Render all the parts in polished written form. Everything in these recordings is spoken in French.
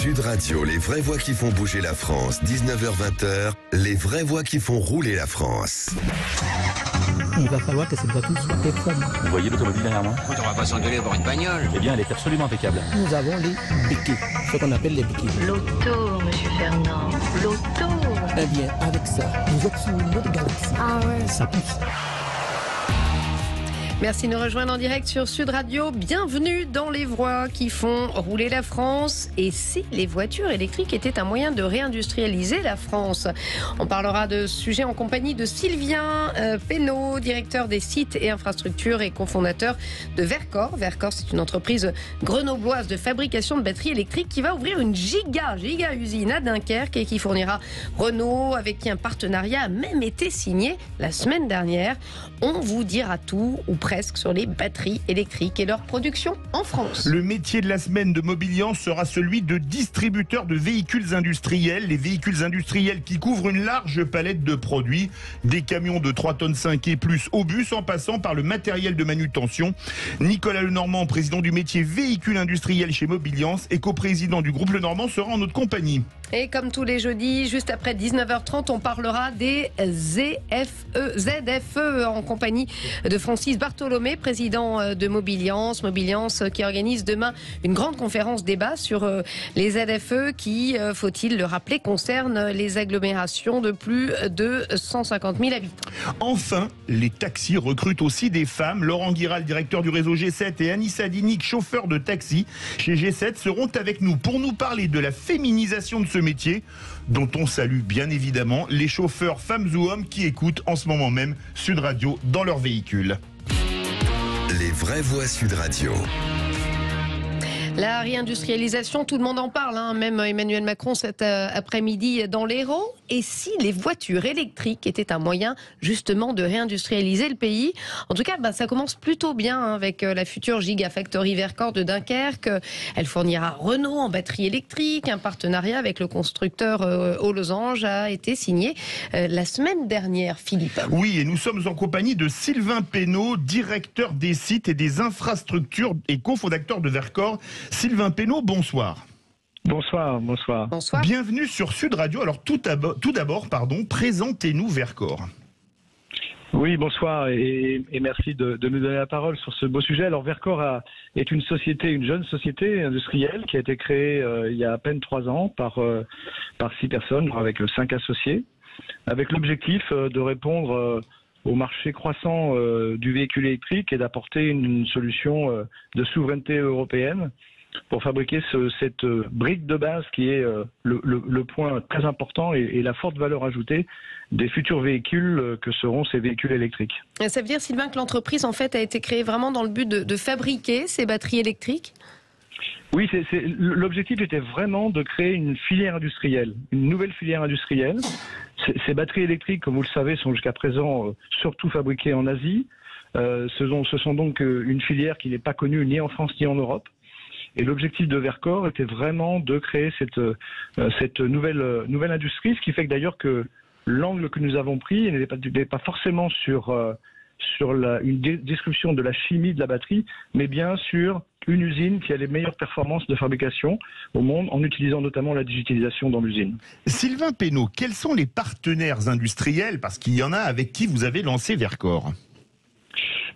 Sud Radio, les vraies voix qui font bouger la France, 19h-20h, les vraies voix qui font rouler la France. Il va falloir que cette voiture soit performante. Vous voyez l'automobile derrière moi? Écoute, on va pas s'engueuler pour une bagnole. Eh bien, elle est absolument impeccable. Nous avons les béquets, ce qu'on appelle les béquets. L'auto, monsieur Fernand, l'auto. Eh bien, avec ça, vous êtes sur une autre galaxie. Ah ouais. Ça pousse. Merci de nous rejoindre en direct sur Sud Radio. Bienvenue dans les voies qui font rouler la France. Et si les voitures électriques étaient un moyen de réindustrialiser la France? On parlera de ce sujet en compagnie de Sylvain Pénaud, directeur des sites et infrastructures et cofondateur de Verkor. Verkor, c'est une entreprise grenobloise de fabrication de batteries électriques qui va ouvrir une giga usine à Dunkerque et qui fournira Renault, avec qui un partenariat a même été signé la semaine dernière. On vous dira tout, ou presque, sur les batteries électriques et leur production en France. Le métier de la semaine de Mobiliance sera celui de distributeur de véhicules industriels. Les véhicules industriels qui couvrent une large palette de produits, des camions de 3 tonnes 5 et plus au bus, en passant par le matériel de manutention. Nicolas Lenormand, président du métier véhicules industriels chez Mobiliance et coprésident du groupe Lenormand, sera en notre compagnie. Et comme tous les jeudis, juste après 19h30, on parlera des ZFE en compagnie de Francis Bartholomé, président de Mobiliance. Mobiliance qui organise demain une grande conférence débat sur les ZFE qui, faut-il le rappeler, concernent les agglomérations de plus de 150 000 habitants. Enfin, les taxis recrutent aussi des femmes. Laurent Guiral, directeur du réseau G7, et Anissa Dinic, chauffeur de taxi chez G7, seront avec nous pour nous parler de la féminisation de ce métier, dont on salue bien évidemment les chauffeurs femmes ou hommes qui écoutent en ce moment même Sud Radio dans leur véhicule. Les vraies voix Sud Radio. La réindustrialisation, tout le monde en parle, hein. Même Emmanuel Macron cet après-midi dans l'Hérault. Et si les voitures électriques étaient un moyen justement de réindustrialiser le pays? En tout cas, ça commence plutôt bien avec la future Gigafactory Verkor de Dunkerque. Elle fournira Renault en batterie électrique. Un partenariat avec le constructeur aux losanges a été signé la semaine dernière, Philippe. Oui, et nous sommes en compagnie de Sylvain Pénaud, directeur des sites et des infrastructures et cofondateur de Verkor. Sylvain Pénaud, bonsoir. Bonsoir. Bonsoir. Bienvenue sur Sud Radio. Alors tout d'abord, présentez-nous Verkor. Oui, bonsoir et merci de nous donner la parole sur ce beau sujet. Alors Verkor est une jeune société industrielle qui a été créée il y a à peine 3 ans par 6 personnes, avec 5 associés, avec l'objectif de répondre au marché croissant du véhicule électrique et d'apporter une solution de souveraineté européenne pour fabriquer cette brique de base qui est le point très important et la forte valeur ajoutée des futurs véhicules que seront ces véhicules électriques. Ça veut dire, Sylvain, que l'entreprise en fait a été créée vraiment dans le but de fabriquer ces batteries électriques? Oui, l'objectif était vraiment de créer une filière industrielle, une nouvelle filière industrielle. Ces batteries électriques, comme vous le savez, sont jusqu'à présent surtout fabriquées en Asie. Ce sont donc une filière qui n'est pas connue ni en France ni en Europe. Et l'objectif de Verkor était vraiment de créer cette nouvelle industrie, ce qui fait que d'ailleurs que l'angle que nous avons pris n'est pas forcément sur une description de la chimie de la batterie, mais bien sur une usine qui a les meilleures performances de fabrication au monde, en utilisant notamment la digitalisation dans l'usine. Sylvain Pénaud, quels sont les partenaires industriels, parce qu'il y en a, avec qui vous avez lancé Verkor?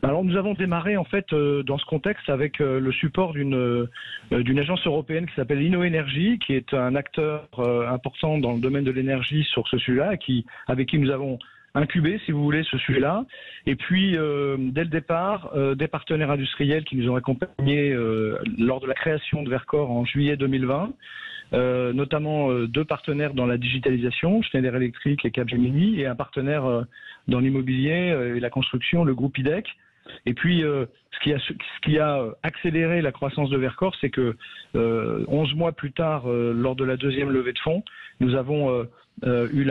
Alors nous avons démarré en fait dans ce contexte avec le support d'une agence européenne qui s'appelle InnoEnergy, qui est un acteur important dans le domaine de l'énergie sur ce sujet-là, avec qui nous avons incubé, si vous voulez, ce sujet-là. Et puis, dès le départ, des partenaires industriels qui nous ont accompagnés lors de la création de Verkor en juillet 2020, notamment 2 partenaires dans la digitalisation, Schneider Electric et Capgemini, et un partenaire dans l'immobilier et la construction, le groupe IDEC. Et puis, ce qui a accéléré la croissance de Verkor, c'est que 11 mois plus tard, lors de la 2e levée de fonds, nous avons eu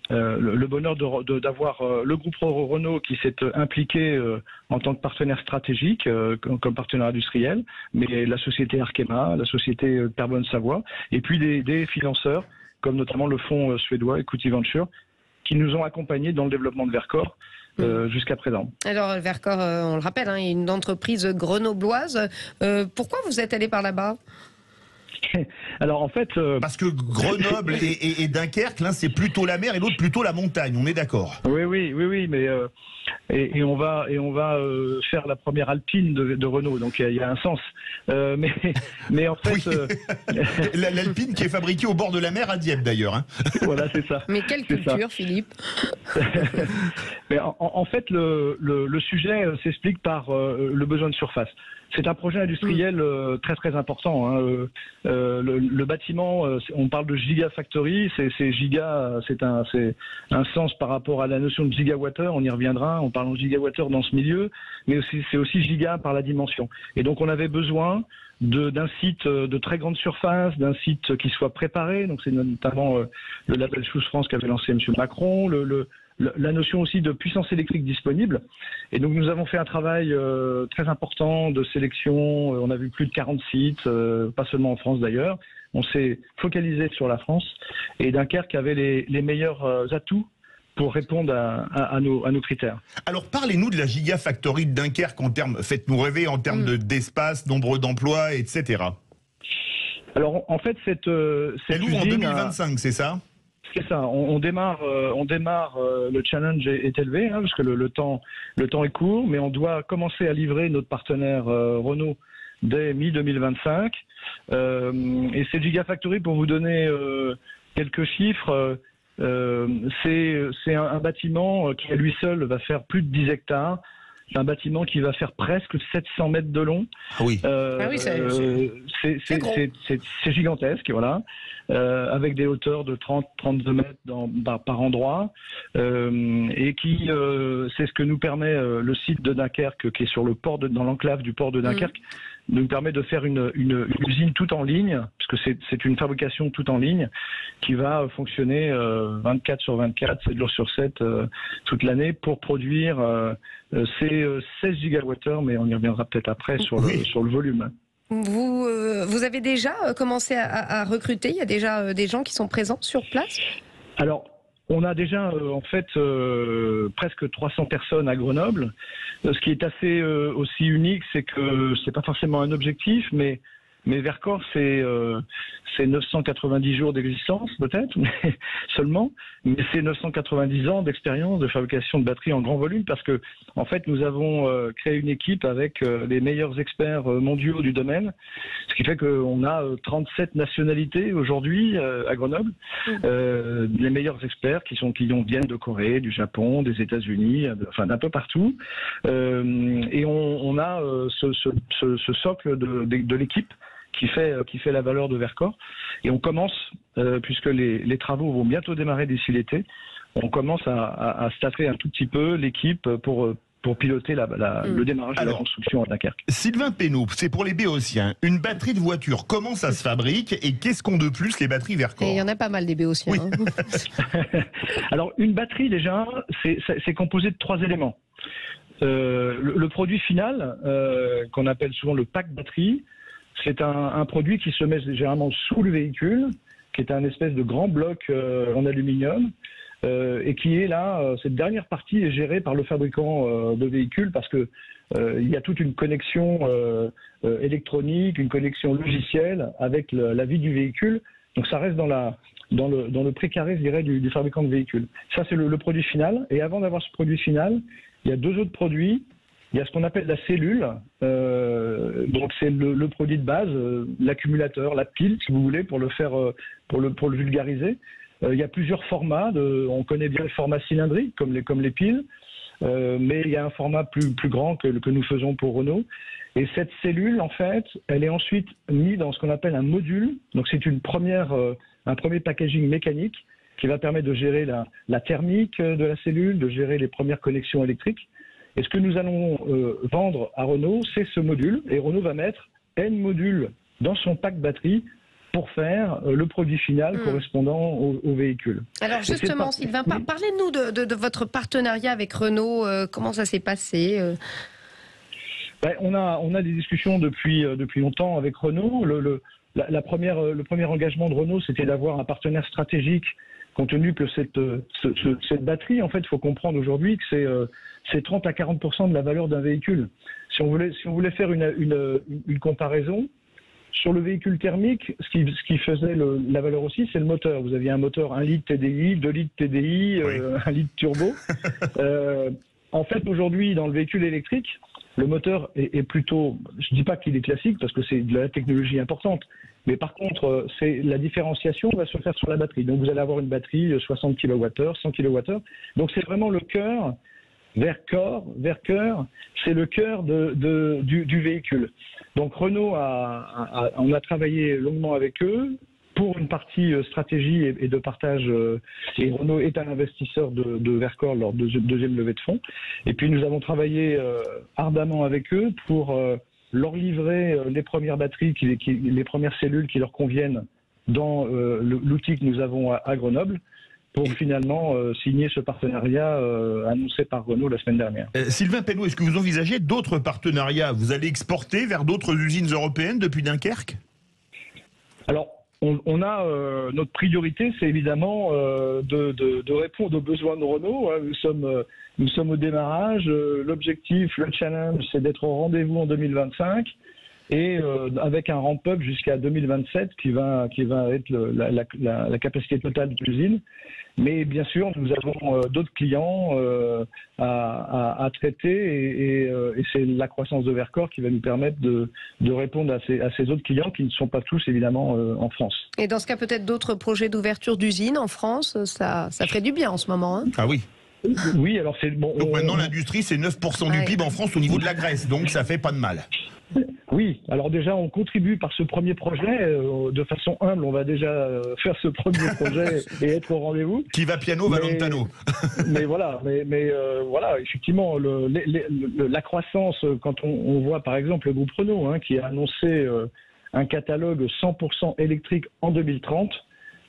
le bonheur d'avoir le groupe Renault qui s'est impliqué en tant que partenaire stratégique, comme partenaire industriel, mais la société Arkema, la société Carbone Savoie, et puis des financeurs, comme notamment le fonds suédois Equity Venture, qui nous ont accompagnés dans le développement de Verkor jusqu'à présent. Alors Verkor, on le rappelle, est une entreprise grenobloise. Pourquoi vous êtes allé par là-bas ? Alors en fait, Parce que Grenoble et Dunkerque, l'un c'est plutôt la mer et l'autre plutôt la montagne, on est d'accord? oui, mais et on va faire la première alpine de Renault, donc il y a un sens. Mais en fait, Oui. L'Alpine qui est fabriquée au bord de la mer à Dieppe d'ailleurs. Hein. voilà, c'est ça. Mais quelle C'est ça. culture, Philippe? Mais en fait, le sujet s'explique par le besoin de surface. C'est un projet industriel très très important. Hein. Le bâtiment, on parle de gigafactory, c'est giga, c'est un sens par rapport à la notion de gigawattheure. On y reviendra. On parle en gigawattheure dans ce milieu, mais c'est aussi giga par la dimension. Et donc on avait besoin d'un site de très grande surface, d'un site qui soit préparé. Donc c'est notamment le label Choose France qu'avait lancé M. Macron, la notion aussi de puissance électrique disponible. Et donc nous avons fait un travail très important de sélection. On a vu plus de 40 sites, pas seulement en France d'ailleurs. On s'est focalisé sur la France. Et Dunkerque avait les meilleurs atouts pour répondre à nos critères. Alors parlez-nous de la Gigafactory de Dunkerque en termes, faites-nous rêver en termes d'espace, nombre d'emplois, etc. Alors en fait cette Elle ouvre en usine 2025, c'est ça? C'est ça. On démarre. Le challenge est élevé parce que le temps est court, mais on doit commencer à livrer notre partenaire Renault dès mi-2025. Et cette Gigafactory, pour vous donner quelques chiffres, c'est un bâtiment qui à lui seul va faire plus de 10 hectares. C'est un bâtiment qui va faire presque 700 mètres de long. Oui. C'est gigantesque, voilà. Avec des hauteurs de 30-32 mètres par endroit, et qui, c'est ce que nous permet le site de Dunkerque, qui est sur le port dans l'enclave du port de Dunkerque, nous permet de faire une usine tout en ligne, puisque c'est une fabrication tout en ligne, qui va fonctionner 24 sur 24, 7 jours sur 7, toute l'année, pour produire ces 16 gigawattheures, mais on y reviendra peut-être après sur le volume. Vous avez déjà commencé à recruter? Il y a déjà des gens qui sont présents sur place? Alors, on a déjà en fait presque 300 personnes à Grenoble. Ce qui est assez aussi unique, c'est que c'est pas forcément un objectif, mais Verkor, c'est 990 jours d'existence peut-être, mais seulement, mais c'est 990 ans d'expérience de fabrication de batteries en grand volume, parce que en fait nous avons créé une équipe avec les meilleurs experts mondiaux du domaine, ce qui fait qu'on a 37 nationalités aujourd'hui à Grenoble, les meilleurs experts qui viennent de Corée, du Japon, des États-Unis, enfin d'un peu partout, et on a ce socle de l'équipe qui fait la valeur de Verkor. Et on commence, puisque les travaux vont bientôt démarrer d'ici l'été, on commence à staffer un tout petit peu l'équipe pour piloter le démarrage de la construction à Dunkerque. Sylvain Pénaud, c'est pour les Béotiens. Une batterie de voiture, comment ça se fabrique et qu'est-ce qu'ont de plus les batteries Verkor? Il y en a pas mal des Béotiens. Oui. Alors une batterie déjà, c'est composé de 3 éléments. Le produit final, qu'on appelle souvent le pack batterie, c'est un produit qui se met généralement sous le véhicule, qui est un espèce de grand bloc en aluminium, et qui est là, cette dernière partie est gérée par le fabricant de véhicules, parce que il y a toute une connexion électronique, une connexion logicielle avec la vie du véhicule. Donc ça reste dans le précaré, je dirais, du fabricant de véhicules. Ça, c'est le produit final. Et avant d'avoir ce produit final, il y a 2 autres produits. Il y a ce qu'on appelle la cellule, donc c'est le produit de base, l'accumulateur, la pile, si vous voulez, pour le faire, pour le vulgariser. Il y a plusieurs formats. On connaît bien le format cylindrique, comme les piles, mais il y a un format plus grand que nous faisons pour Renault. Et cette cellule, en fait, elle est ensuite mise dans ce qu'on appelle un module. Donc c'est un premier packaging mécanique qui va permettre de gérer la thermique de la cellule, de gérer les premières connexions électriques. Et ce que nous allons vendre à Renault, c'est ce module. Et Renault va mettre N modules dans son pack batterie pour faire le produit final correspondant au véhicule. Alors justement, Sylvain, parlez-nous de votre partenariat avec Renault. Comment ça s'est passé? On a des discussions depuis longtemps avec Renault. Le premier engagement de Renault, c'était d'avoir un partenaire stratégique, compte tenu que cette batterie, en fait, il faut comprendre aujourd'hui que c'est 30 à 40% de la valeur d'un véhicule. Si on voulait faire une comparaison, Sur le véhicule thermique, ce qui faisait la valeur aussi, c'est le moteur. Vous aviez un moteur 1 litre TDI, 2 litres TDI, 1 litre turbo. En fait, aujourd'hui, dans le véhicule électrique, le moteur est plutôt, je ne dis pas qu'il est classique parce que c'est de la technologie importante, mais par contre, la différenciation va se faire sur la batterie. Donc vous allez avoir une batterie 60 kWh, 100 kWh. Donc c'est vraiment le cœur, vers cœur, c'est le cœur du véhicule. Donc Renault on a travaillé longuement avec eux pour une partie stratégie et de partage. Et Renault est un investisseur de Verkor lors de deuxième levée de fonds. Et puis nous avons travaillé ardemment avec eux pour leur livrer les premières batteries, les premières cellules qui leur conviennent dans l'outil que nous avons à Grenoble, pour finalement signer ce partenariat annoncé par Renault la semaine dernière. Sylvain Penneau, est-ce que vous envisagez d'autres partenariats? Vous allez exporter vers d'autres usines européennes depuis Dunkerque? Alors, on a notre priorité, c'est évidemment de répondre aux besoins de Renault. Nous sommes au démarrage. L'objectif, le challenge, c'est d'être au rendez-vous en 2025 et avec un ramp-up jusqu'à 2027 qui va être la capacité totale de l'usine. Mais bien sûr, nous avons d'autres clients à traiter et c'est la croissance de Verkor qui va nous permettre de répondre à ces autres clients qui ne sont pas tous évidemment en France. Et dans ce cas, peut-être d'autres projets d'ouverture d'usines en France, ça ferait du bien en ce moment. Hein. Ah oui. Oui, alors c'est bon. Donc maintenant l'industrie c'est 9% du PIB en France au niveau de la graisse, donc ça fait pas de mal. Oui, alors déjà on contribue par ce premier projet, de façon humble, on va déjà faire ce premier projet et être au rendez-vous. Qui va piano, va lontano. Mais voilà, voilà, effectivement, la croissance, quand on voit par exemple le groupe Renault, qui a annoncé un catalogue 100% électrique en 2030,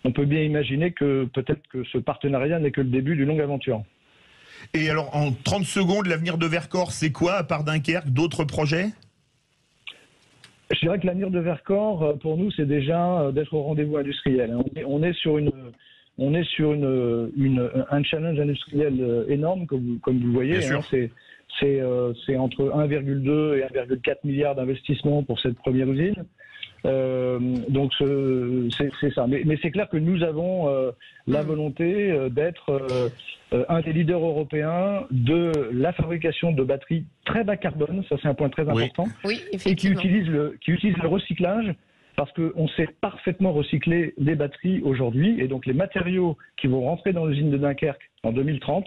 on peut bien imaginer que peut-être que ce partenariat n'est que le début d'une longue aventure. Et alors, en 30 secondes, l'avenir de Verkor, c'est quoi, à part Dunkerque, d'autres projets? Je dirais que l'avenir de Verkor, pour nous, c'est déjà d'être au rendez-vous industriel. On est sur un challenge industriel énorme, comme vous le voyez. C'est entre 1,2 et 1,4 milliard d'investissements pour cette première usine. Donc c'est ça. Mais c'est clair que nous avons la volonté d'être un des leaders européens de la fabrication de batteries très bas carbone. Ça, c'est un point très important. Oui, et qui utilise le recyclage, parce qu'on sait parfaitement recycler des batteries aujourd'hui. Et donc les matériaux qui vont rentrer dans l'usine de Dunkerque en 2030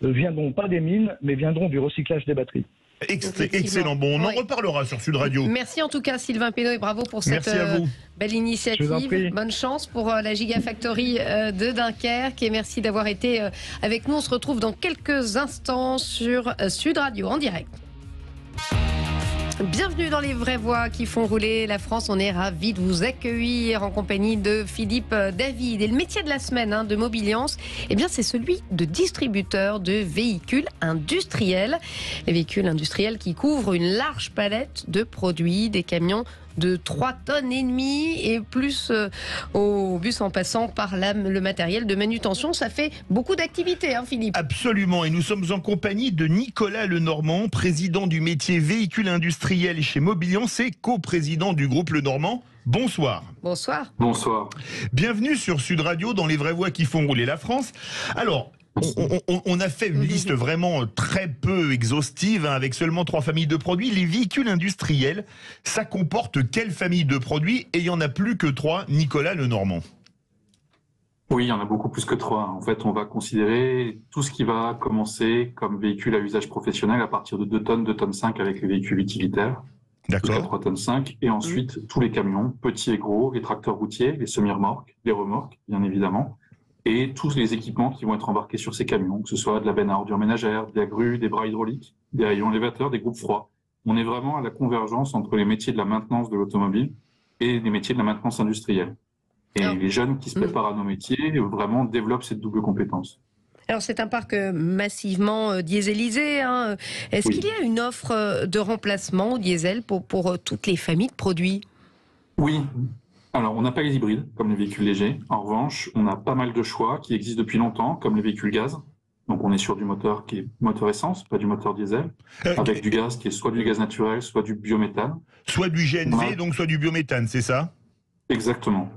ne viendront pas des mines, mais viendront du recyclage des batteries. Excellent. Bon, on en reparlera sur Sud Radio. Merci en tout cas Sylvain Penneau et bravo pour cette belle initiative. Bonne chance pour la Gigafactory de Dunkerque et merci d'avoir été avec nous. On se retrouve dans quelques instants sur Sud Radio en direct. Bienvenue dans les vraies voix qui font rouler la France. On est ravis de vous accueillir en compagnie de Philippe David. Et le métier de la semaine de Mobiliance, eh bien, c'est celui de distributeur de véhicules industriels. Les véhicules industriels qui couvrent une large palette de produits, des camions de 3,5 tonnes et plus au bus en passant par le matériel de manutention. Ça fait beaucoup d'activités, Philippe. Absolument, et nous sommes en compagnie de Nicolas Lenormand, président du métier véhicule industriel chez Mobiliance et coprésident du groupe Lenormand. Bonsoir. Bonsoir. Bonsoir. Bienvenue sur Sud Radio dans les vraies voix qui font rouler la France. Alors, on a fait une liste vraiment très peu exhaustive, avec seulement 3 familles de produits. Les véhicules industriels, ça comporte quelle famille de produits? Et il n'y en a plus que 3, Nicolas Lenormand. Oui, il y en a beaucoup plus que 3. En fait, on va considérer tout ce qui va commencer comme véhicule à usage professionnel à partir de 2 tonnes, 2 tonnes 5 avec les véhicules utilitaires. D'accord. 3 tonnes 5. Et ensuite, tous les camions, petits et gros, les tracteurs routiers, les semi-remorques, les remorques, bien évidemment. Et tous les équipements qui vont être embarqués sur ces camions, que ce soit de la benne à ordures ménagères, des grues, des bras hydrauliques, des rayons élévateurs, des groupes froids. On est vraiment à la convergence entre les métiers de la maintenance de l'automobile et les métiers de la maintenance industrielle. Et les jeunes qui se préparent à nos métiers vraiment développent cette double compétence. Alors c'est un parc massivement dieselisé. Est-ce qu'il y a une offre de remplacement au diesel pour toutes les familles de produits? Oui. Alors, on n'a pas les hybrides, comme les véhicules légers. En revanche, on a pas mal de choix qui existent depuis longtemps, comme les véhicules gaz, Donc on est sur du moteur qui est moteur essence, pas du moteur diesel, avec du gaz qui est soit du gaz naturel, soit du biométhane. Soit du GNV, donc soit du biométhane, c'est ça? Exactement,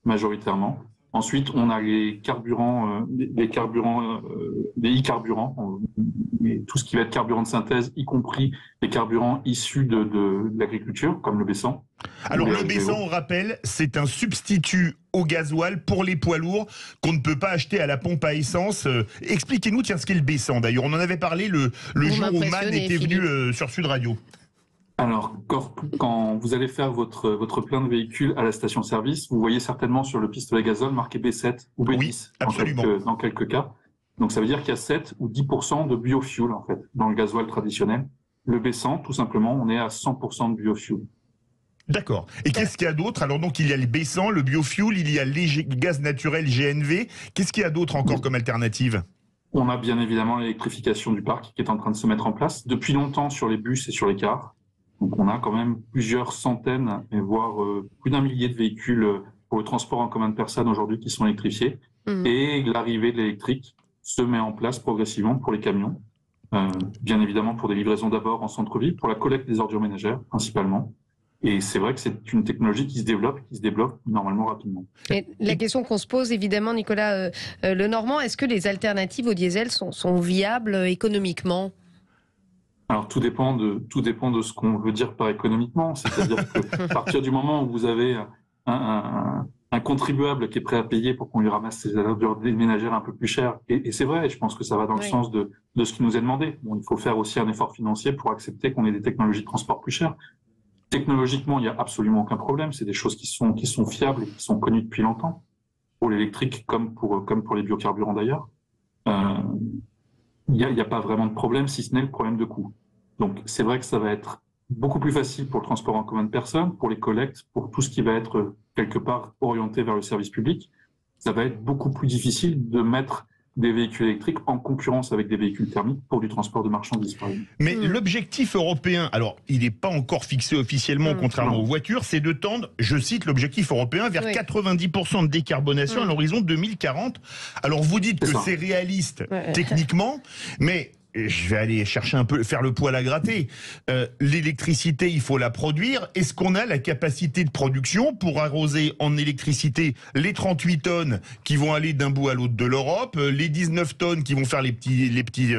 majoritairement. Ensuite, on a les carburants, des e-carburants, tout ce qui va être carburant de synthèse, y compris les carburants issus de l'agriculture, comme le B100. Alors le B100, on rappelle, c'est un substitut au gasoil pour les poids lourds qu'on ne peut pas acheter à la pompe à essence. Expliquez-nous, tiens, ce qu'est le B100 d'ailleurs. On en avait parlé le jour où Man était venu sur Sud Radio. Alors, quand vous allez faire votre plein de véhicules à la station-service, vous voyez certainement sur le pistolet gazole marqué B7 ou B10 oui, absolument. Dans quelques cas. Donc ça veut dire qu'il y a 7 ou 10% de biofuel en fait dans le gasoil traditionnel. Le B100, tout simplement, on est à 100% de biofuel. D'accord. Et qu'est-ce qu'il y a d'autre? Alors donc il y a le B100, le biofuel, il y a les gaz naturels GNV. Qu'est-ce qu'il y a d'autre encore comme alternative? On a bien évidemment l'électrification du parc qui est en train de se mettre en place depuis longtemps sur les bus et sur les cars. Donc on a quand même plusieurs centaines, voire plus d'un millier de véhicules pour le transport en commun de personnes aujourd'hui qui sont électrifiés. Et l'arrivée de l'électrique se met en place progressivement pour les camions. Bien évidemment pour des livraisons d'abord en centre-ville, pour la collecte des ordures ménagères principalement. Et c'est vrai que c'est une technologie qui se développe normalement rapidement. Et la question qu'on se pose évidemment, Nicolas Lenormand, est-ce que les alternatives au diesel sont viables économiquement? Alors tout dépend de ce qu'on veut dire par économiquement. C'est-à-dire qu'à partir du moment où vous avez un contribuable qui est prêt à payer pour qu'on lui ramasse ses ordures ménagères un peu plus chères, et c'est vrai, je pense que ça va dans le sens de ce qui nous est demandé. Bon, il faut faire aussi un effort financier pour accepter qu'on ait des technologies de transport plus chères. Technologiquement, il n'y a absolument aucun problème. C'est des choses qui sont fiables et qui sont connues depuis longtemps, pour l'électrique comme pour les biocarburants d'ailleurs. Il n'y a pas vraiment de problème, si ce n'est le problème de coût. Donc c'est vrai que ça va être beaucoup plus facile pour le transport en commun de personnes, pour les collectes, pour tout ce qui va être quelque part orienté vers le service public. Ça va être beaucoup plus difficile de mettre des véhicules électriques en concurrence avec des véhicules thermiques pour du transport de marchandises, par exemple. Mais l'objectif européen, alors il n'est pas encore fixé officiellement, contrairement aux voitures, c'est de tendre, je cite l'objectif européen, vers 90% de décarbonation à l'horizon 2040. Alors vous dites que c'est réaliste techniquement, mais je vais aller chercher un peu, faire le poil à gratter. L'électricité, il faut la produire. Est-ce qu'on a la capacité de production pour arroser en électricité les 38 tonnes qui vont aller d'un bout à l'autre de l'Europe, les 19 tonnes qui vont faire les petits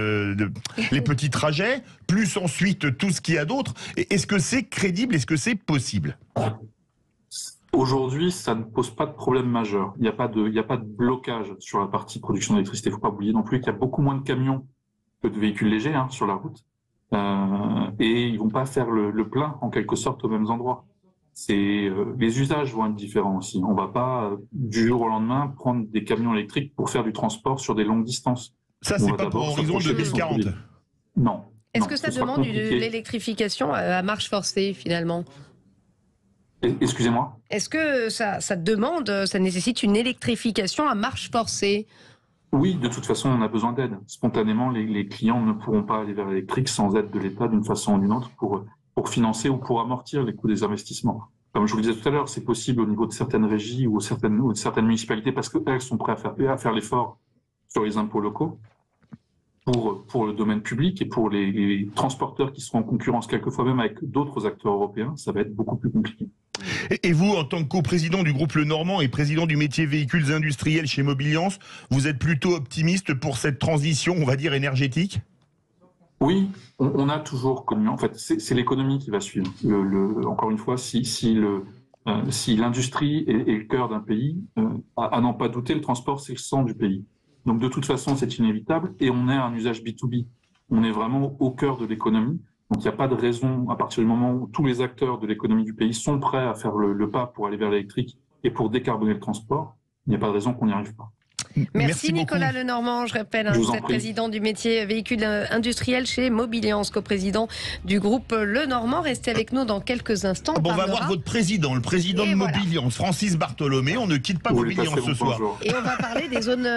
trajets, plus ensuite tout ce qu'il y a d'autre? Est-ce que c'est crédible? Est-ce que c'est possible? Aujourd'hui, ça ne pose pas de problème majeur. Il n'y a pas de blocage sur la partie production d'électricité. Il ne faut pas oublier non plus qu'il y a beaucoup moins de camions de véhicules légers sur la route, et ils vont pas faire le plein en quelque sorte aux mêmes endroits. Les usages vont être différents aussi. On va pas du jour au lendemain prendre des camions électriques pour faire du transport sur des longues distances. Ça, c'est pas pour horizon 2040. Non. Est-ce que ça demande de l'électrification à marche forcée finalement? Excusez-moi. Est-ce que ça nécessite une électrification à marche forcée? Oui, de toute façon, on a besoin d'aide. Spontanément, les clients ne pourront pas aller vers l'électrique sans aide de l'État d'une façon ou d'une autre pour financer ou pour amortir les coûts des investissements. Comme je vous le disais tout à l'heure, c'est possible au niveau de certaines régies ou de certaines municipalités parce qu'elles sont prêtes à faire l'effort sur les impôts locaux pour le domaine public, et pour les transporteurs qui seront en concurrence quelquefois même avec d'autres acteurs européens, ça va être beaucoup plus compliqué. Et vous, en tant que coprésident du groupe Lenormand et président du métier véhicules industriels chez Mobiliance, vous êtes plutôt optimiste pour cette transition, on va dire, énergétique? Oui, on a toujours connu, en fait, c'est l'économie qui va suivre. Encore une fois, si l'industrie est le cœur d'un pays, à n'en pas douter, le transport, c'est le sang du pays. Donc de toute façon, c'est inévitable, et on est un usage B2B. On est vraiment au cœur de l'économie. Donc il n'y a pas de raison, à partir du moment où tous les acteurs de l'économie du pays sont prêts à faire le pas pour aller vers l'électrique et pour décarboner le transport, il n'y a pas de raison qu'on n'y arrive pas. Merci Nicolas Lenormand, je rappelle, vous êtes président du métier véhicule industriel chez Mobiliance, coprésident du groupe Lenormand. Restez avec nous dans quelques instants. On va voir votre président, le président de Mobiliance, Francis Bartholomé. On ne quitte pas Mobiliance ce soir. Et on va parler des zones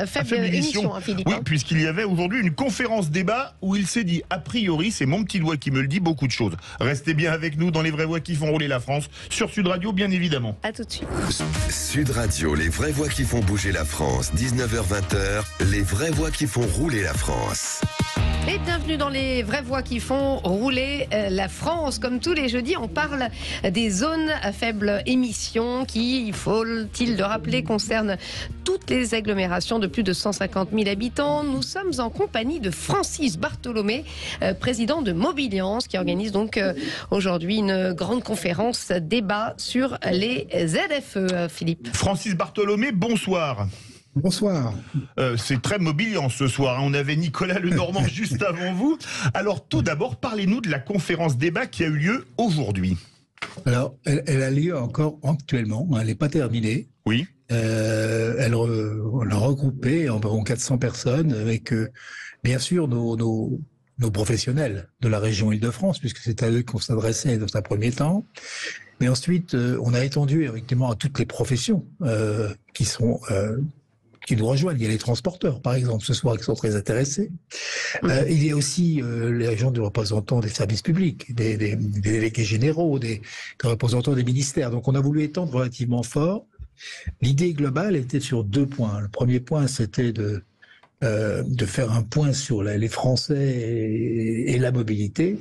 faibles émissions, Philippe. Oui, puisqu'il y avait aujourd'hui une conférence débat où il s'est dit, a priori, c'est mon petit doigt qui me le dit, beaucoup de choses. Restez bien avec nous dans les vraies voix qui font rouler la France, sur Sud Radio, bien évidemment. À tout de suite. Sud Radio, les vraies voix qui font bouger la France. France, 19h-20h, les vraies voix qui font rouler la France. Et bienvenue dans les vraies voix qui font rouler la France. Comme tous les jeudis, on parle des zones à faible émission qui, il faut-il le rappeler, concernent toutes les agglomérations de plus de 150 000 habitants. Nous sommes en compagnie de Francis Bartholomé, président de Mobiliance, qui organise donc aujourd'hui une grande conférence débat sur les ZFE. Philippe. Francis Bartholomé, bonsoir. Bonsoir. C'est très Mobiliance ce soir. On avait Nicolas Lenormand juste avant vous. Alors tout d'abord, parlez-nous de la conférence débat qui a eu lieu aujourd'hui. Alors, elle a lieu encore actuellement. Elle n'est pas terminée. Oui. On a regroupé environ 400 personnes avec, bien sûr, nos professionnels de la région Île-de-France, puisque c'est à eux qu'on s'adressait dans un premier temps. Mais ensuite, on a étendu effectivement à toutes les professions qui nous rejoignent. Il y a les transporteurs, par exemple, ce soir, qui sont très intéressés. Il y a aussi les gens des représentants des services publics, des délégués généraux, des représentants des ministères. Donc, on a voulu étendre relativement fort. L'idée globale était sur 2 points. Le premier point, c'était de faire un point sur les Français et la mobilité.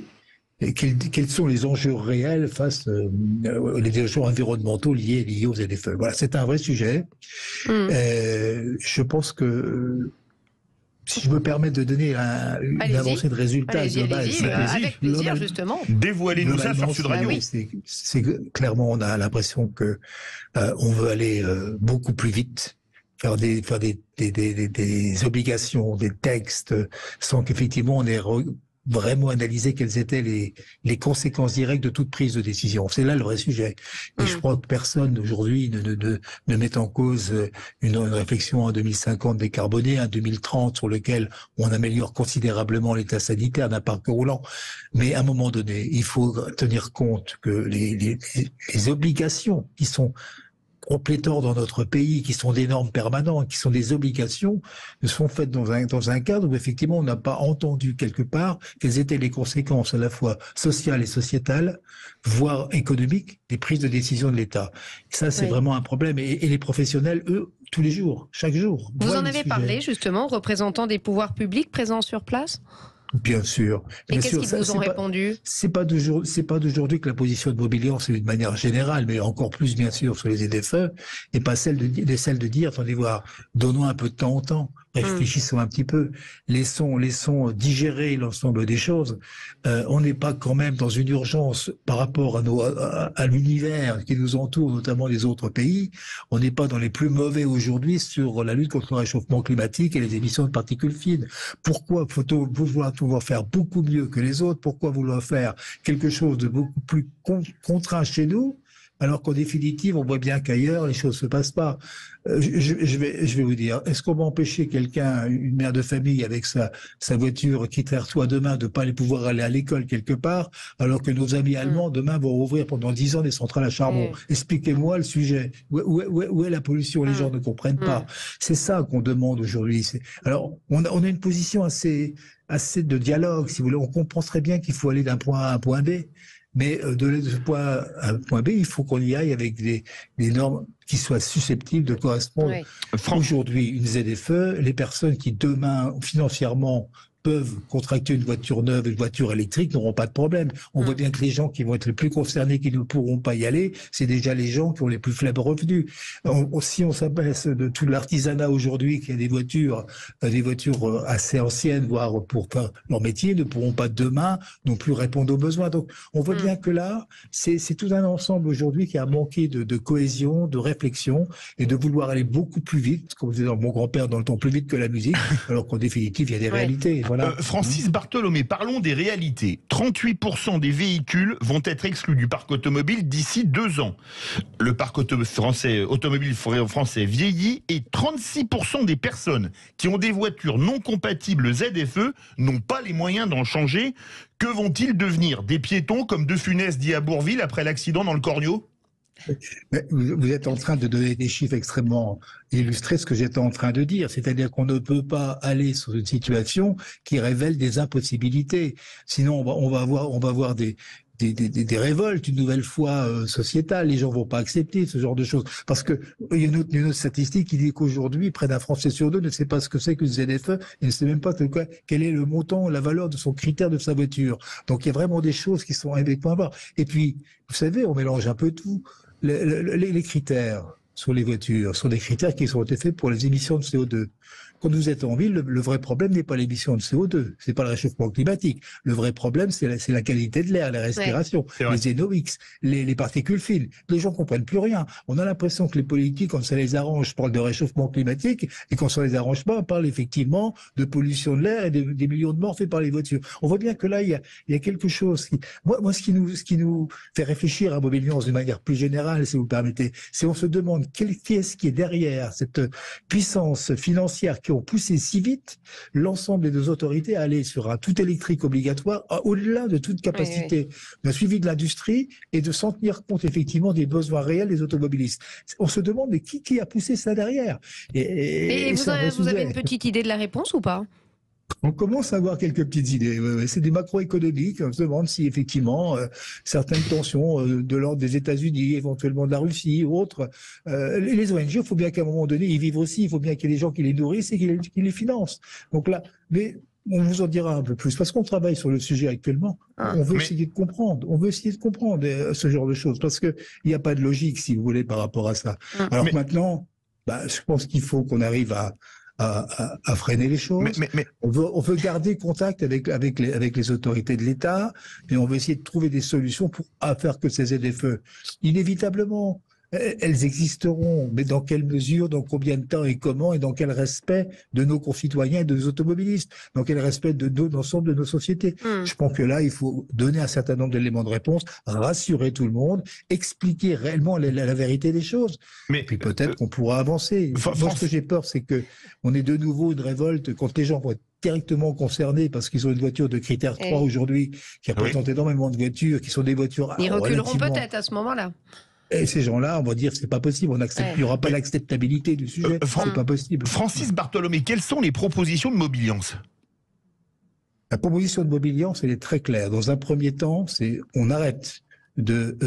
Et quels sont les enjeux réels face les enjeux environnementaux liés aux ZFE. Voilà, c'est un vrai sujet. Je pense que si je me permets de donner une avancée de résultats globale, avec plaisir justement. Dévoilez-nous ça sur Sud Radio. C'est clairement, on a l'impression que on veut aller beaucoup plus vite. Faire des obligations, des textes, sans qu'effectivement on ait vraiment analyser quelles étaient les conséquences directes de toute prise de décision. C'est là le vrai sujet. Et je crois que personne aujourd'hui ne met en cause une réflexion en 2050 décarbonée, un 2030 sur lequel on améliore considérablement l'état sanitaire d'un parc roulant. Mais à un moment donné, il faut tenir compte que les obligations qui sont pléthore dans notre pays, qui sont des normes permanentes, qui sont des obligations, sont faites dans un cadre où effectivement on n'a pas entendu quelque part quelles étaient les conséquences à la fois sociales et sociétales, voire économiques, des prises de décision de l'État. Ça, c'est vraiment un problème. Et les professionnels, eux, tous les jours, chaque jour. Vous en avez parlé justement, représentants des pouvoirs publics présents sur place ? Bien sûr. Et qu'est-ce qu'ils vous ont répondu ? C'est pas d'aujourd'hui que la position de Mobiliance, c'est d'une manière générale, mais encore plus bien sûr sur les ZFE, et pas celle de dire, attendez voir, donnons un peu de temps au temps, réfléchissons un petit peu, laissons digérer l'ensemble des choses. On n'est pas quand même dans une urgence par rapport à l'univers qui nous entoure, notamment les autres pays. On n'est pas dans les plus mauvais aujourd'hui sur la lutte contre le réchauffement climatique et les émissions de particules fines. Pourquoi faut-on vouloir faire beaucoup mieux que les autres? Pourquoi vouloir faire quelque chose de beaucoup plus contraint chez nous, alors qu'en définitive, on voit bien qu'ailleurs, les choses ne se passent pas. Je vais vous dire, est-ce qu'on va empêcher quelqu'un, une mère de famille avec sa voiture qui reçoit demain de ne pas pouvoir aller à l'école quelque part, alors que nos amis allemands demain vont rouvrir pendant 10 ans des centrales à charbon? Expliquez-moi le sujet. Où est la pollution? Les gens ne comprennent pas. C'est ça qu'on demande aujourd'hui. Alors, on a une position assez de dialogue, si vous voulez. On comprend très bien qu'il faut aller d'un point A à un point B. Mais de ce point A à un point B, il faut qu'on y aille avec des normes qui soient susceptibles de correspondre. Aujourd'hui, une ZFE, les personnes qui demain, financièrement, peuvent contracter une voiture neuve, une voiture électrique, n'auront pas de problème. On voit bien que les gens qui vont être les plus concernés, qui ne pourront pas y aller, c'est déjà les gens qui ont les plus faibles revenus. Si on s'abaisse de tout l'artisanat aujourd'hui, qui a des voitures assez anciennes, voire pour faire leur métier, ne pourront pas demain non plus répondre aux besoins. Donc, on voit bien que là, c'est tout un ensemble aujourd'hui qui a manqué de cohésion, de réflexion, et de vouloir aller beaucoup plus vite, comme disait mon grand-père dans le temps, plus vite que la musique, alors qu'en définitive, il y a des réalités. Voilà. Francis Bartholomé, parlons des réalités. 38% des véhicules vont être exclus du parc automobile d'ici 2 ans. Le parc automobile français vieillit et 36% des personnes qui ont des voitures non compatibles ZFE n'ont pas les moyens d'en changer. Que vont-ils devenir? Des piétons comme De Funès dit à Bourvil après l'accident dans le Cornio? Mais vous êtes en train de donner des chiffres extrêmement illustrés, ce que j'étais en train de dire, c'est-à-dire qu'on ne peut pas aller sur une situation qui révèle des impossibilités. Sinon, on va avoir des des révoltes, une nouvelle fois sociétale. Les gens vont pas accepter ce genre de choses. Parce que il y a une autre statistique qui dit qu'aujourd'hui, près d'un Français sur deux ne sait pas ce que c'est qu'une ZFE et ne sait même pas quel est le montant, la valeur de son critère de sa voiture. Donc il y a vraiment des choses qui sont avec point barre. Et puis, vous savez, on mélange un peu tout. Les critères sur les voitures sont des critères qui sont faits pour les émissions de CO2. Quand vous êtes en ville, le vrai problème n'est pas l'émission de CO2, c'est pas le réchauffement climatique. Le vrai problème, c'est la qualité de l'air, la respiration, les NOx, les particules fines. Les gens comprennent plus rien. On a l'impression que les politiques, quand ça les arrange, parlent de réchauffement climatique, et quand ça les arrange pas, on parle effectivement de pollution de l'air et des millions de morts faits par les voitures. On voit bien que là, il y a quelque chose qui, moi, ce qui nous fait réfléchir à Mobiliance d'une manière plus générale, si vous permettez, c'est on se demande qui est-ce qui est derrière cette puissance financière qui ont poussé si vite l'ensemble des deux autorités à aller sur un tout électrique obligatoire, au-delà de toute capacité d'un suivi de l'industrie et de s'en tenir compte effectivement des besoins réels des automobilistes. On se demande mais qui a poussé ça derrière. Et vous avez une petite idée de la réponse ou pas ? On commence à avoir quelques petites idées. C'est des macroéconomiques. On se demande si effectivement certaines tensions de l'ordre des États-Unis, éventuellement de la Russie ou autres, les ONG, il faut bien qu'à un moment donné, ils vivent aussi. Il faut bien qu'il y ait des gens qui les nourrissent et qui les financent. Donc là, mais on vous en dira un peu plus parce qu'on travaille sur le sujet actuellement. On veut essayer de comprendre. On veut essayer de comprendre ce genre de choses parce que il n'y a pas de logique, si vous voulez, par rapport à ça. Alors maintenant, je pense qu'il faut qu'on arrive à freiner les choses. On veut garder contact avec les autorités de l'État, mais on veut essayer de trouver des solutions pour faire que ces ZFE, inévitablement, elles existeront, mais dans quelle mesure, dans combien de temps et comment, et dans quel respect de nos concitoyens et de nos automobilistes, dans quel respect de l'ensemble de nos sociétés. Je pense que là, il faut donner un certain nombre d'éléments de réponse, rassurer tout le monde, expliquer réellement la vérité des choses. Et puis peut-être qu'on pourra avancer. Moi, ce que j'ai peur, c'est que on ait de nouveau une révolte quand les gens vont être directement concernés parce qu'ils ont une voiture de critère 3 aujourd'hui, qui représente énormément de voitures, qui sont des voitures... Ils reculeront peut-être à ce moment-là. Et ces gens-là, on va dire, c'est pas possible. Il n'y aura pas l'acceptabilité du sujet. C'est pas possible. Francis Bartholomé, quelles sont les propositions de Mobiliance ? La proposition de Mobiliance, elle est très claire. Dans un premier temps, on arrête de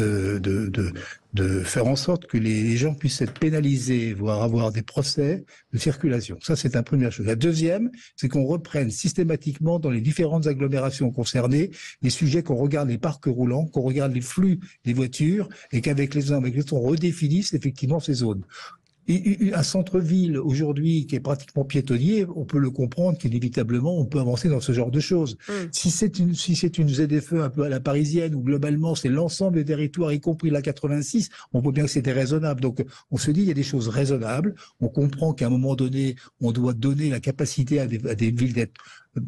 faire en sorte que les gens puissent être pénalisés, voire avoir des procès de circulation. Ça, c'est la première chose. La deuxième, c'est qu'on reprenne systématiquement dans les différentes agglomérations concernées les sujets qu'on regarde les parcs roulants, qu'on regarde les flux des voitures et qu'avec les uns, on redéfinisse effectivement ces zones. Un centre-ville aujourd'hui qui est pratiquement piétonnier, on peut le comprendre qu'inévitablement on peut avancer dans ce genre de choses. Si c'est une ZFE un peu à la parisienne où globalement c'est l'ensemble des territoires y compris la 86, on voit bien que c'est déraisonnable. Donc on se dit il y a des choses raisonnables. On comprend qu'à un moment donné on doit donner la capacité à des villes d'être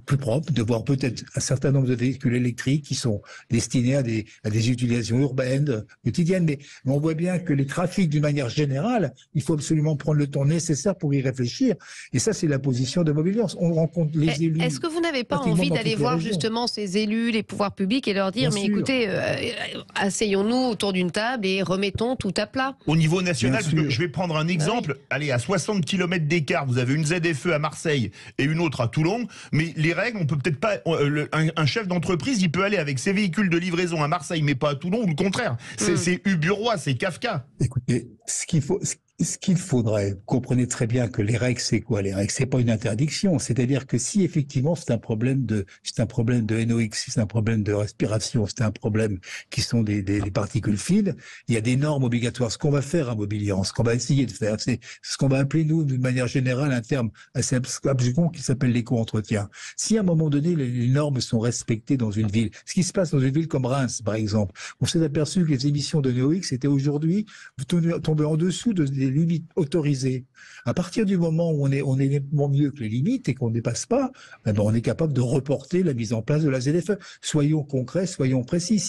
plus propres, de voir peut-être un certain nombre de véhicules électriques qui sont destinés à des utilisations urbaines, quotidiennes. Mais on voit bien que les trafics, d'une manière générale, il faut absolument prendre le temps nécessaire pour y réfléchir. Et ça, c'est la position de Mobiliance. On rencontre les élus. Est-ce que vous n'avez pas envie d'aller voir justement ces élus, les pouvoirs publics et leur dire, mais écoutez, asseyons-nous autour d'une table et remettons tout à plat? Au niveau national, parce que je vais prendre un exemple. Allez, à 60 km d'écart, vous avez une ZFE à Marseille et une autre à Toulon, mais les règles, on peut peut-être pas. Un chef d'entreprise, il peut aller avec ses véhicules de livraison à Marseille, mais pas à Toulon, ou le contraire. C'est Uburois, c'est Kafka. Écoutez, ce qu'il faudrait, vous comprenez très bien que les règles, c'est quoi? Les règles, c'est pas une interdiction. C'est-à-dire que si effectivement c'est un problème de NOx, si c'est un problème de respiration, c'est un problème qui sont des particules fines, il y a des normes obligatoires. Ce qu'on va faire à Mobiliance, ce qu'on va essayer de faire, c'est ce qu'on va appeler nous, d'une manière générale, un terme assez abscon qui s'appelle l'éco-entretien. Si à un moment donné les normes sont respectées dans une ville, ce qui se passe dans une ville comme Reims, par exemple, on s'est aperçu que les émissions de NOx étaient aujourd'hui tombées en dessous des limites autorisées. À partir du moment où on est nettement mieux que les limites et qu'on ne dépasse pas, on est capable de reporter la mise en place de la ZFE. Soyons concrets, soyons précis.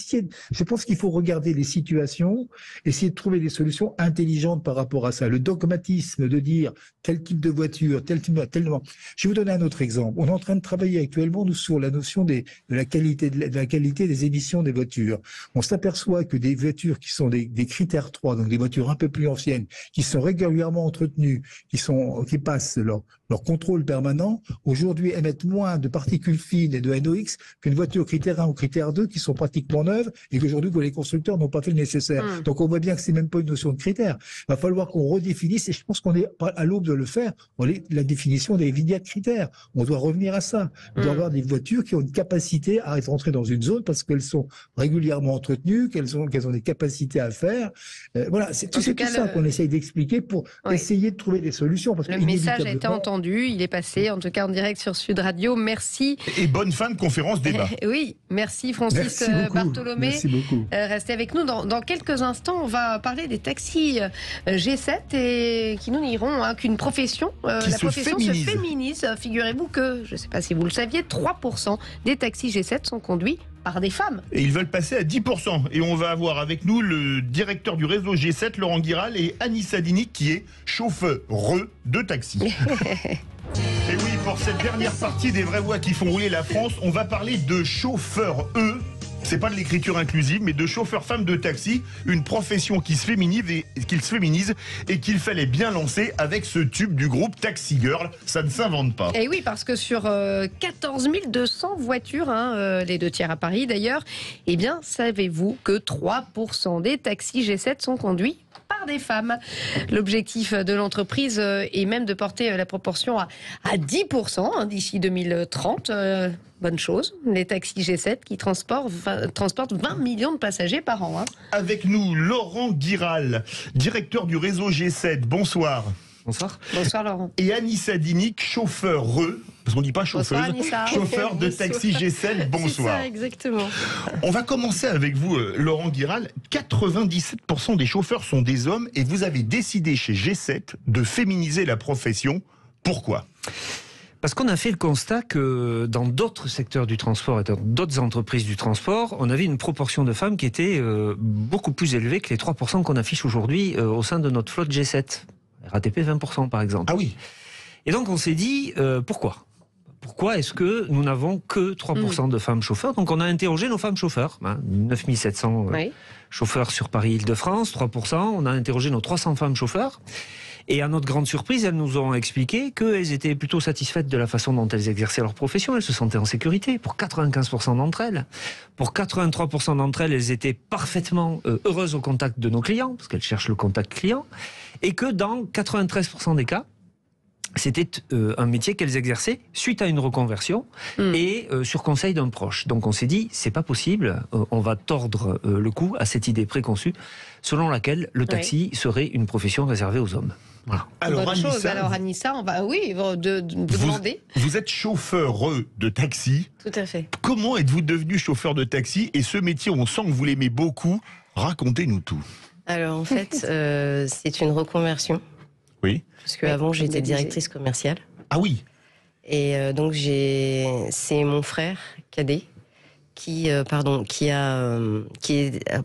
Je pense qu'il faut regarder les situations, essayer de trouver des solutions intelligentes par rapport à ça. Le dogmatisme de dire tel type de voiture, tel type de... Je vais vous donner un autre exemple. On est en train de travailler actuellement, nous, sur la notion de la qualité des émissions des voitures. On s'aperçoit que des voitures qui sont des critères 3, donc des voitures un peu plus anciennes, qui sont régulièrement entretenus, qui passent leur contrôle permanent, aujourd'hui émettent moins de particules fines et de NOx qu'une voiture critère 1 ou critère 2 qui sont pratiquement neuves et qu'aujourd'hui que les constructeurs n'ont pas fait le nécessaire. Donc on voit bien que c'est même pas une notion de critère. Il va falloir qu'on redéfinisse, et je pense qu'on est à l'aube de le faire, la définition des vignettes critères. On doit revenir à ça. On doit avoir des voitures qui ont une capacité à être entrées dans une zone parce qu'elles sont régulièrement entretenues, qu'elles ont des capacités à faire. Voilà, c'est tout ça qu'on essaye d'expliquer pour essayer de trouver des solutions. Parce le message a été entendu, il est passé, en tout cas en direct sur Sud Radio. Merci. Et bonne fin de conférence débat. Oui, merci Francis Bartholomé. Merci beaucoup. Restez avec nous. Dans quelques instants, on va parler des taxis G7 et qui nous diront qu'une profession, la profession se féminise. Figurez-vous que, je ne sais pas si vous le saviez, 3% des taxis G7 sont conduits par des femmes. Et ils veulent passer à 10%. Et on va avoir avec nous le directeur du réseau G7, Laurent Guiral, et Anissa Dinic, qui est chauffeur de taxi. Et oui, pour cette dernière partie des vraies voix qui font rouler la France, on va parler de chauffeurs c'est pas de l'écriture inclusive, mais de chauffeurs femmes de taxi, une profession qui se féminise et qu'il fallait bien lancer avec ce tube du groupe Taxi Girl. Ça ne s'invente pas. Et oui, parce que sur 14 200 voitures, les 2 tiers à Paris d'ailleurs, eh bien, savez-vous que 3% des taxis G7 sont conduits par des femmes. L'objectif de l'entreprise est même de porter la proportion à 10% d'ici 2030. Bonne chose. Les taxis G7 qui transportent 20 millions de passagers par an. Avec nous, Laurent Guiral, directeur du réseau G7. Bonsoir. Bonsoir. Bonsoir Laurent. Et Anissa Dinic, chauffeur parce qu'on ne dit pas chauffeuse, chauffeur de taxi G7, bonsoir. C'est ça, exactement. On va commencer avec vous, Laurent Guiral. 97% des chauffeurs sont des hommes et vous avez décidé chez G7 de féminiser la profession. Pourquoi ? Parce qu'on a fait le constat que dans d'autres secteurs du transport et dans d'autres entreprises du transport, on avait une proportion de femmes qui était beaucoup plus élevée que les 3% qu'on affiche aujourd'hui au sein de notre flotte G7. RATP 20% par exemple. Ah oui. Et donc on s'est dit, pourquoi ? Pourquoi est-ce que nous n'avons que 3% de femmes chauffeurs ? Donc on a interrogé nos femmes chauffeurs, 9700 chauffeurs sur Paris-Île-de-France, 3%. On a interrogé nos 300 femmes chauffeurs. Et à notre grande surprise, elles nous ont expliqué qu'elles étaient plutôt satisfaites de la façon dont elles exerçaient leur profession. Elles se sentaient en sécurité. Pour 95% d'entre elles. Pour 83% d'entre elles, elles étaient parfaitement heureuses au contact de nos clients, parce qu'elles cherchent le contact client. Et que dans 93% des cas, c'était un métier qu'elles exerçaient suite à une reconversion et sur conseil d'un proche. Donc on s'est dit, c'est pas possible, on va tordre le cou à cette idée préconçue selon laquelle le taxi serait une profession réservée aux hommes. Voilà. Alors Anissa, on va demander. Vous êtes chauffeur de taxi. Tout à fait. Comment êtes-vous devenu chauffeur de taxi ? Et ce métier, on sent que vous l'aimez beaucoup. Racontez-nous tout. Alors en fait, c'est une reconversion. Oui. Parce qu'avant, j'étais directrice commerciale. Ah oui. Et donc, c'est mon frère cadet qui a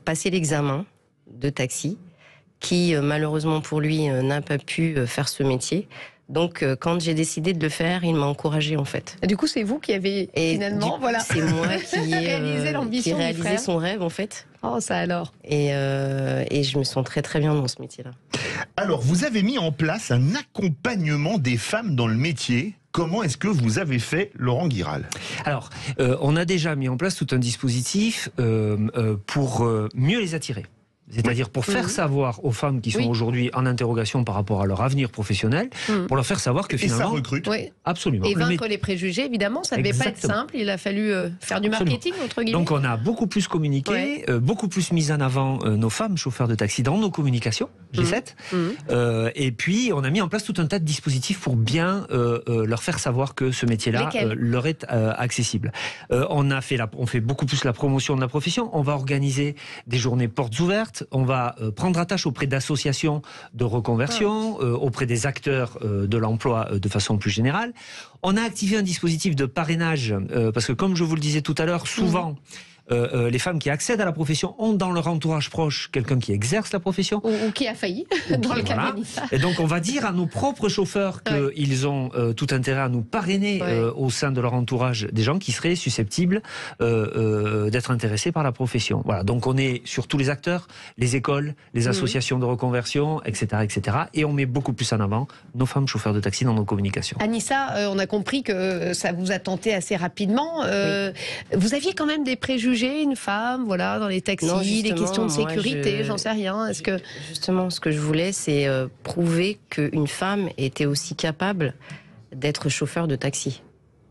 passé l'examen de taxi, qui malheureusement pour lui n'a pas pu faire ce métier. Donc, quand j'ai décidé de le faire, il m'a encouragée en fait. Et du coup, c'est vous qui avez finalement, c'est moi qui ai réalisé son rêve en fait. Oh, ça alors. Et je me sens très très bien dans ce métier-là. Alors, vous avez mis en place un accompagnement des femmes dans le métier. Comment est-ce que vous avez fait, Laurent Guiral ? Alors, on a déjà mis en place tout un dispositif pour mieux les attirer. C'est-à-dire pour faire savoir aux femmes qui sont aujourd'hui en interrogation par rapport à leur avenir professionnel, pour leur faire savoir que finalement... Et ça recrute. Oui. Absolument. Et vaincre les préjugés, évidemment, ça ne devait pas être simple. Il a fallu faire du marketing, entre guillemets. Donc on a beaucoup plus communiqué, beaucoup plus mis en avant nos femmes chauffeurs de taxi dans nos communications, G7. Et puis on a mis en place tout un tas de dispositifs pour bien leur faire savoir que ce métier-là leur est accessible. On fait beaucoup plus la promotion de la profession. On va organiser des journées portes ouvertes. On va prendre attache auprès d'associations de reconversion, auprès des acteurs de l'emploi de façon plus générale. On a activé un dispositif de parrainage, parce que comme je vous le disais tout à l'heure, souvent, les femmes qui accèdent à la profession ont dans leur entourage proche quelqu'un qui exerce la profession. Ou qui a failli, dans le cas d'Anissa. Et donc on va dire à nos propres chauffeurs qu'ils ont tout intérêt à nous parrainer au sein de leur entourage des gens qui seraient susceptibles d'être intéressés par la profession. Voilà, donc on est sur tous les acteurs, les écoles, les associations de reconversion, etc., etc. Et on met beaucoup plus en avant nos femmes chauffeurs de taxi dans nos communications. Anissa, on a compris que ça vous a tenté assez rapidement. Vous aviez quand même des préjugés, une femme, voilà, dans les taxis, des questions de sécurité, j'en sais rien. Est-ce que... Justement, ce que je voulais, c'est prouver qu'une femme était aussi capable d'être chauffeur de taxi,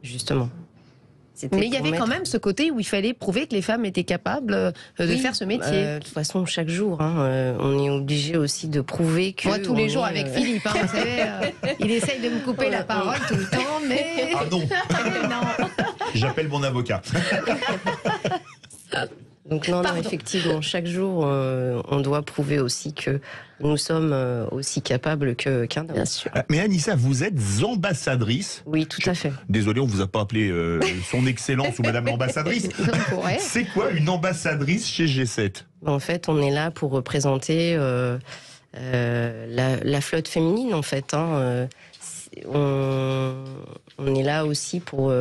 justement. Mais il y avait quand même ce côté où il fallait prouver que les femmes étaient capables de faire ce métier. De toute façon, chaque jour, on est obligé aussi de prouver que... Moi, tous les jours avec Philippe, vous savez, il essaye de me couper la parole tout le temps, mais... Ah non, non. J'appelle mon avocat. Donc non, effectivement, chaque jour, on doit prouver aussi que nous sommes aussi capables qu'un homme. Bien sûr. Mais Anissa, vous êtes ambassadrice. Oui, tout à fait. Désolé, on vous a pas appelé son excellence ou madame l'ambassadrice. C'est quoi une ambassadrice chez G7? En fait, on est là pour représenter la flotte féminine, en fait. On est là aussi pour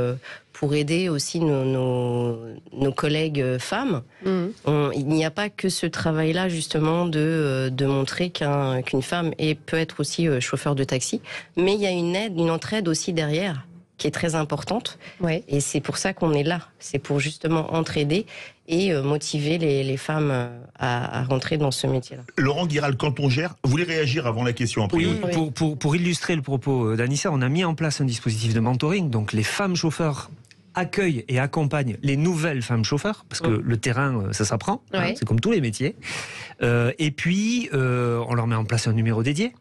aider aussi nos collègues femmes. Il n'y a pas que ce travail-là, justement, de montrer qu'une femme peut être aussi chauffeur de taxi, mais il y a une entraide aussi derrière, qui est très importante. Et c'est pour ça qu'on est là. C'est pour justement entraider et motiver les femmes à rentrer dans ce métier-là. Laurent Guiral, quand on gère, vous voulez réagir avant la question après? Oui, pour illustrer le propos d'Anissa, on a mis en place un dispositif de mentoring. Donc les femmes chauffeurs accueillent et accompagnent les nouvelles femmes chauffeurs, parce que le terrain, ça s'apprend, c'est comme tous les métiers. Et puis, on leur met en place un numéro dédié.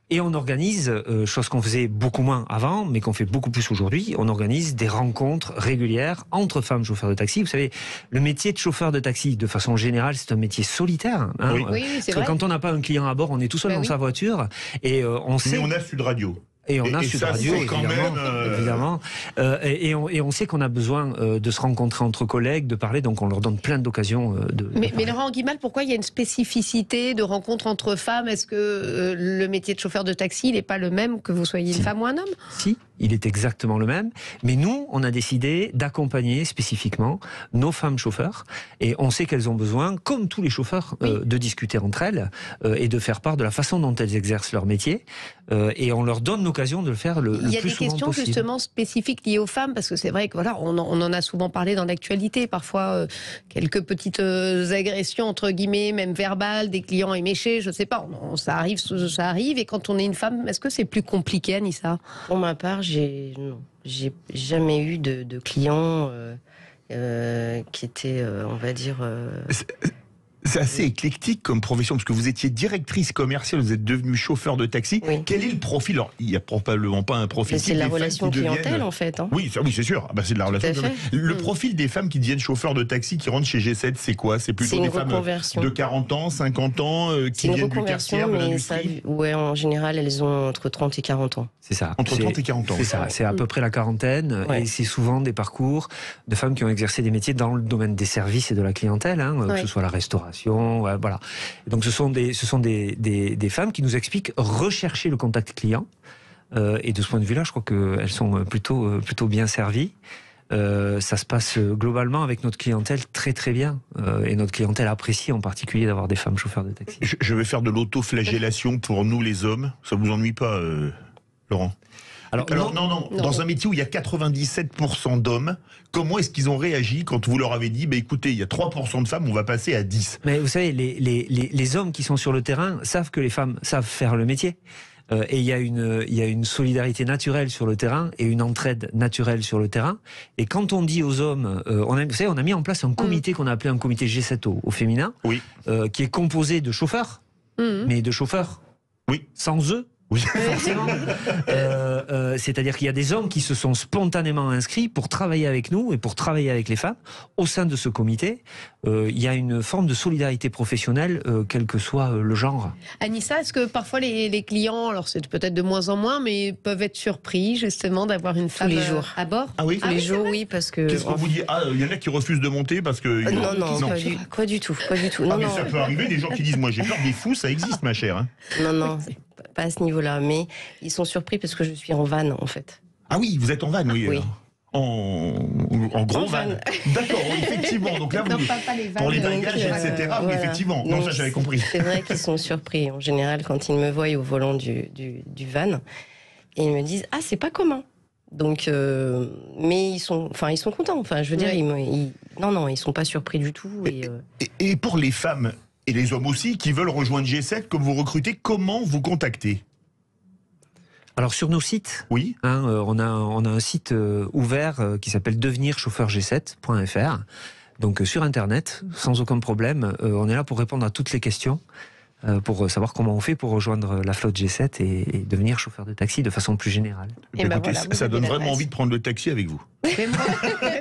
Et on organise, chose qu'on faisait beaucoup moins avant, mais qu'on fait beaucoup plus aujourd'hui, on organise des rencontres régulières entre femmes chauffeurs de taxi. Vous savez, le métier de chauffeur de taxi, de façon générale, c'est un métier solitaire. Oui, c'est vrai. Quand on n'a pas un client à bord, on est tout seul dans sa voiture. Et on sait... Mais on a Sud Radio. Et on a Sud Radio, évidemment. Et on sait qu'on a besoin de se rencontrer entre collègues, de parler, donc on leur donne plein d'occasions de Mais Laurent Guimal, pourquoi il y a une spécificité de rencontre entre femmes? Est-ce que le métier de chauffeur de taxi, il n'est pas le même que vous soyez une femme ou un homme? Si, il est exactement le même. Mais nous, on a décidé d'accompagner spécifiquement nos femmes chauffeurs. Et on sait qu'elles ont besoin, comme tous les chauffeurs, de discuter entre elles et de faire part de la façon dont elles exercent leur métier. Et on leur donne l'occasion de le faire le plus souvent possible. Il y a des questions justement spécifiques liées aux femmes, parce que c'est vrai que voilà, on en a souvent parlé dans l'actualité. Parfois, quelques petites agressions, entre guillemets, même verbales, des clients éméchés, je ne sais pas. Ça arrive. Et quand on est une femme, est-ce que c'est plus compliqué, Anissa? Pour ma part, j'ai jamais eu de clients qui étaient, on va dire... C'est assez éclectique comme profession, parce que vous étiez directrice commerciale, vous êtes devenue chauffeur de taxi. Quel est le profil? Alors, il n'y a probablement pas un profil. C'est la relation clientèle, en fait. Oui, c'est sûr. C'est de la relation clientèle. Le profil des femmes qui deviennent chauffeurs de taxi, qui rentrent chez G7, c'est quoi? C'est plutôt des femmes de 40 ans, 50 ans, qui viennent du tertiaire, de l'industrie? Ouais, en général, elles ont entre 30 et 40 ans. C'est ça. Entre 30 et 40 ans. C'est ça. C'est à peu près la quarantaine. Et c'est souvent des parcours de femmes qui ont exercé des métiers dans le domaine des services et de la clientèle, que ce soit la restauration, voilà. Et donc ce sont des femmes qui nous expliquent rechercher le contact client. Et de ce point de vue-là, je crois qu'elles sont plutôt bien servies. Ça se passe globalement avec notre clientèle très très bien. Et notre clientèle apprécie en particulier d'avoir des femmes chauffeurs de taxi. Je vais faire de l'autoflagellation pour nous les hommes. Ça vous ennuie pas, Laurent? Alors non. Dans un métier où il y a 97% d'hommes, comment est-ce qu'ils ont réagi quand vous leur avez dit, écoutez, il y a 3% de femmes, on va passer à 10? Mais vous savez, les hommes qui sont sur le terrain savent que les femmes savent faire le métier. Et il y a une solidarité naturelle sur le terrain et une entraide naturelle sur le terrain. Et quand on dit aux hommes, on a mis en place un comité qu'on a appelé un comité G7 au féminin, qui est composé de chauffeurs, mais de chauffeurs sans eux. Oui, forcément. C'est-à-dire qu'il y a des hommes qui se sont spontanément inscrits pour travailler avec nous et pour travailler avec les femmes. Au sein de ce comité, il y a une forme de solidarité professionnelle, quel que soit le genre. Anissa, est-ce que parfois les clients, alors c'est peut-être de moins en moins, mais peuvent être surpris justement d'avoir une femme tous les jours à bord? Ah oui, tous les jours, oui, parce que. Qu'est-ce qu'on vous dit? Ah, il y en a qui refusent de monter parce que. Non, pas du tout. Ah, mais ça peut arriver, des gens qui disent, moi j'ai peur des fous, ça existe, ma chère. Hein. Non, pas à ce niveau-là, mais ils sont surpris parce que je suis en van, en fait. Ah oui, vous êtes en van, oui. Oui. En gros van. D'accord, effectivement. Donc là, non, pas les vannes, pour les bagages, etc. Voilà. Oui, effectivement. Non, ça j'avais compris. C'est vrai qu'ils sont surpris, en général, quand ils me voient au volant du van. Et ils me disent, ah, c'est pas commun. Donc, mais ils sont contents. Enfin, je veux dire, ils sont pas surpris du tout. Et pour les femmes et les hommes aussi qui veulent rejoindre G7, comme vous recrutez, comment vous contactez? Alors sur nos sites, oui. On a un site ouvert qui s'appelle devenirchauffeurg7.fr. Donc sur Internet, sans aucun problème, on est là pour répondre à toutes les questions, pour savoir comment on fait pour rejoindre la flotte G7 et devenir chauffeur de taxi de façon plus générale. Écoutez, ça donne vraiment envie de prendre le taxi avec vous. Même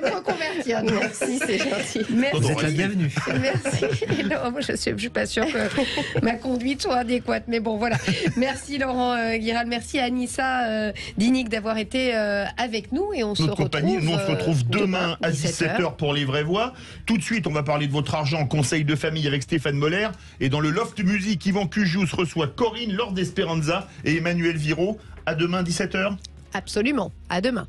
reconvertir. Merci, c'est gentil. Merci. Vous êtes la bienvenue. Merci. Non, moi, je suis pas sûre que ma conduite soit adéquate, mais bon, voilà. Merci Laurent Guiral, merci Anissa Dinic d'avoir été avec nous et on se retrouve. Nous on se retrouve demain à 17h pour les vraies voix. Tout de suite, on va parler de votre argent, conseil de famille avec Stéphane Moller. Et dans le Loft Musique, Yvan Cujous reçoit Corinne, Lord Esperanza et Emmanuel Viro. À demain 17h. Absolument. À demain.